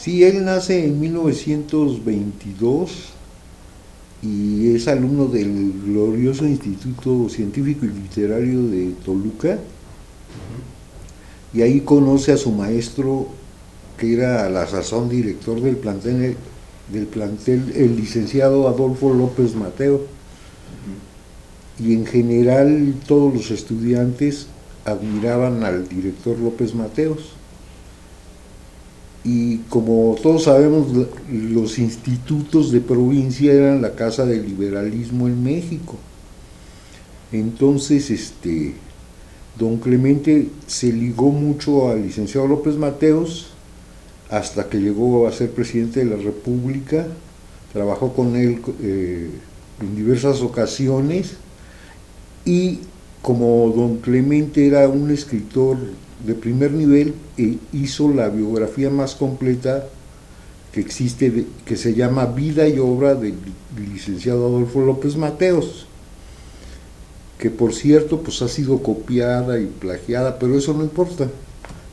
Sí, él nace en 1922 y es alumno del glorioso Instituto Científico y Literario de Toluca, y ahí conoce a su maestro, que era a la sazón director del plantel, el licenciado Adolfo López Mateo. Y en general todos los estudiantes admiraban al director López Mateos. Y como todos sabemos, los institutos de provincia eran la casa del liberalismo en México. Entonces, don Clemente se ligó mucho al licenciado López Mateos hasta que llegó a ser presidente de la República. Trabajó con él en diversas ocasiones, y como don Clemente era un escritor de primer nivel, hizo la biografía más completa que existe, que se llama Vida y obra del licenciado Adolfo López Mateos, que por cierto pues ha sido copiada y plagiada, pero eso no importa,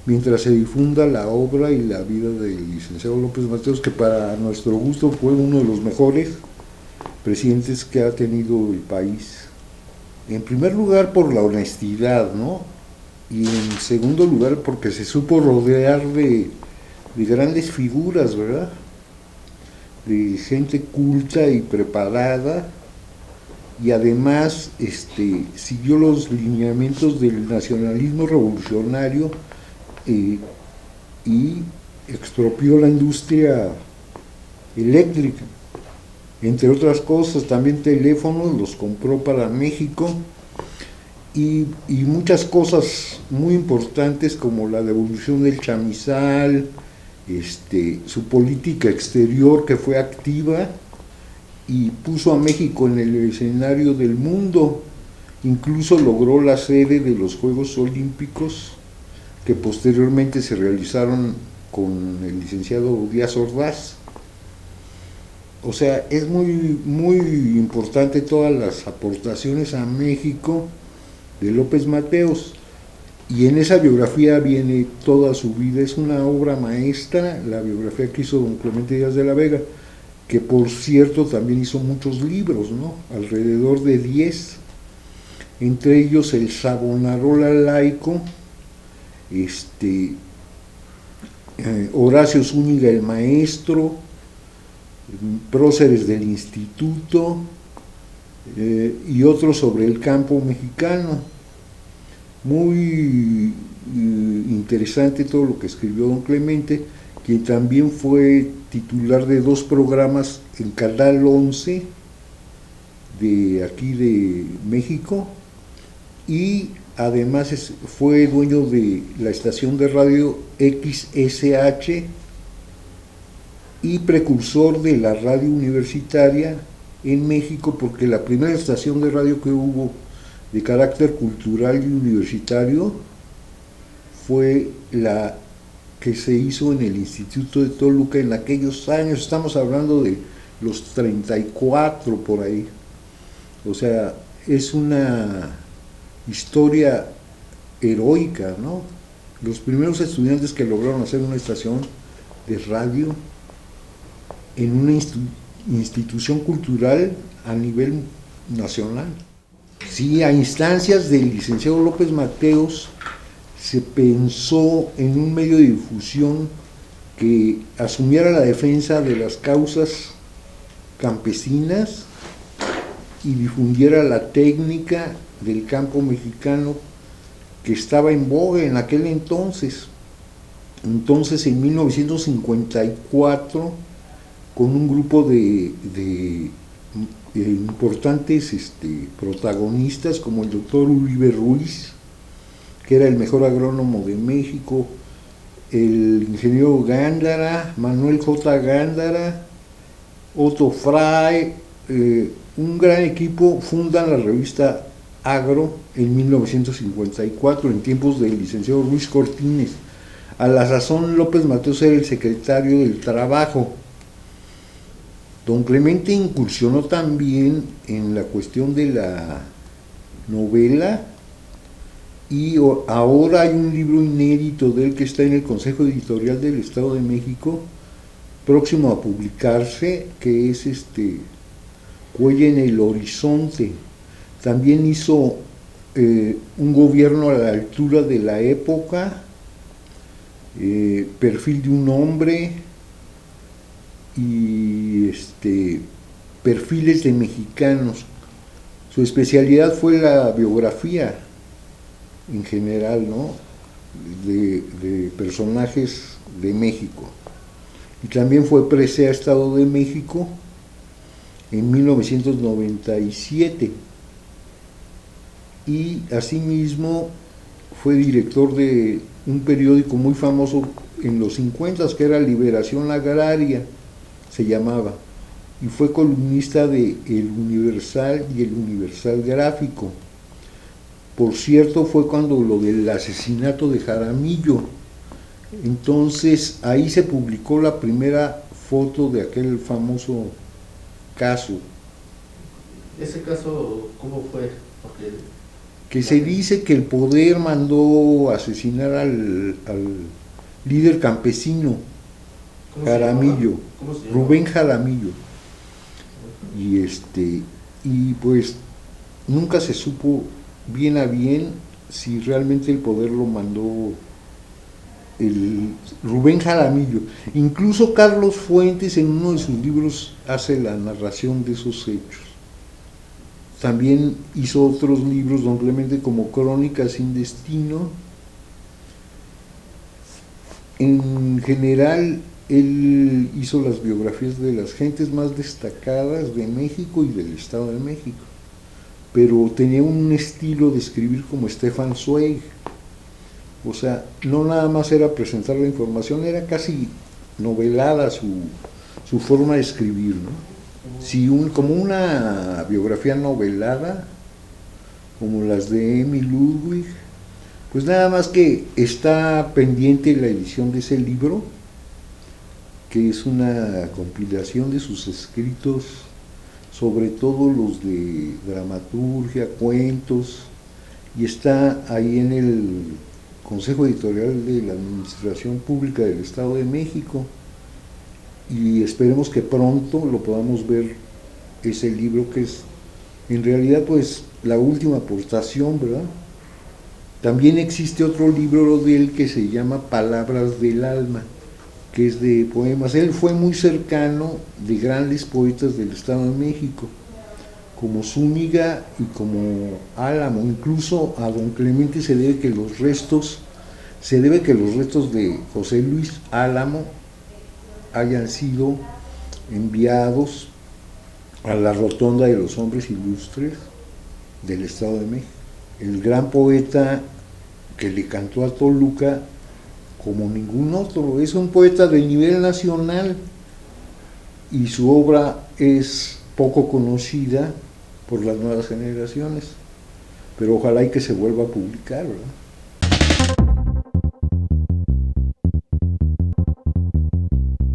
mientras se difunda la obra y la vida del licenciado López Mateos, que para nuestro gusto fue uno de los mejores presidentes que ha tenido el país. En primer lugar por la honestidad, ¿no? Y en segundo lugar porque se supo rodear de grandes figuras, ¿verdad? De gente culta y preparada, y además siguió los lineamientos del nacionalismo revolucionario, y expropió la industria eléctrica. Entre otras cosas, también teléfonos los compró para México, y muchas cosas muy importantes como la devolución del chamizal, su política exterior, que fue activa y puso a México en el escenario del mundo. Incluso logró la sede de los Juegos Olímpicos, que posteriormente se realizaron con el licenciado Díaz Ordaz. O sea, es muy, muy importante todas las aportaciones a México de López Mateos, y en esa biografía viene toda su vida. Es una obra maestra la biografía que hizo don Clemente Díaz de la Vega, que por cierto también hizo muchos libros, ¿no? Alrededor de 10, entre ellos el Savonarola laico, Horacio Zúñiga el maestro, próceres del instituto, y otros sobre el campo mexicano. Muy interesante todo lo que escribió don Clemente, quien también fue titular de 2 programas en Canal 11 de aquí de México, y además fue dueño de la estación de radio XSH y precursor de la radio universitaria en México, porque la primera estación de radio que hubo de carácter cultural y universitario fue la que se hizo en el Instituto de Toluca en aquellos años. Estamos hablando de los 34 por ahí. O sea, es una historia heroica, ¿no? Los primeros estudiantes que lograron hacer una estación de radio en una institución cultural a nivel nacional. Sí, a instancias del licenciado López Mateos se pensó en un medio de difusión que asumiera la defensa de las causas campesinas y difundiera la técnica del campo mexicano, que estaba en boga en aquel entonces. Entonces, en 1954, con un grupo de importantes protagonistas como el doctor Uribe Ruiz, que era el mejor agrónomo de México, el ingeniero Gándara, Manuel J. Gándara, Otto Fray, un gran equipo, fundan la revista Agro en 1954, en tiempos del licenciado Ruiz Cortines. A la sazón, López Mateos era el secretario del Trabajo. Don Clemente incursionó también en la cuestión de la novela, y ahora hay un libro inédito de él que está en el Consejo Editorial del Estado de México, próximo a publicarse, que es Cuella en el horizonte. También hizo un gobierno a la altura de la época, Perfil de un hombre y perfiles de mexicanos. Su especialidad fue la biografía en general, ¿no? de personajes de México. Y también fue presea Estado de México en 1997. Y asimismo fue director de un periódico muy famoso en los 50, que era Liberación Agraria, se llamaba, y fue columnista de El Universal y El Universal Gráfico. Por cierto, fue cuando lo del asesinato de Jaramillo. Entonces ahí se publicó la primera foto de aquel famoso caso. ¿Ese caso cómo fue? Porque Que se dice que el poder mandó asesinar al líder campesino Jaramillo, Rubén Jaramillo. Y pues nunca se supo bien a bien si realmente el poder lo mandó el Rubén Jaramillo. Incluso Carlos Fuentes en uno de sus libros hace la narración de esos hechos. También hizo otros libros, don Clemente, como Crónicas sin destino. En general, él hizo las biografías de las gentes más destacadas de México y del Estado de México, pero tenía un estilo de escribir como Stefan Zweig. O sea, no nada más era presentar la información, era casi novelada su forma de escribir, ¿no? Sí, como una biografía novelada, como las de Emil Ludwig. Pues nada más que está pendiente la edición de ese libro, que es una compilación de sus escritos, sobre todo los de dramaturgia, cuentos, y está ahí en el Consejo Editorial de la Administración Pública del Estado de México, y esperemos que pronto lo podamos ver, ese libro, que es en realidad pues la última aportación, ¿verdad? También existe otro libro de él que se llama Palabras del Alma, que es de poemas. Él fue muy cercano de grandes poetas del Estado de México, como Zúñiga y como Álamo. Incluso a don Clemente se debe que los restos de José Luis Álamo hayan sido enviados a la Rotonda de los Hombres Ilustres del Estado de México. El gran poeta que le cantó a Toluca como ningún otro, es un poeta de nivel nacional y su obra es poco conocida por las nuevas generaciones, pero ojalá y que se vuelva a publicar, ¿verdad?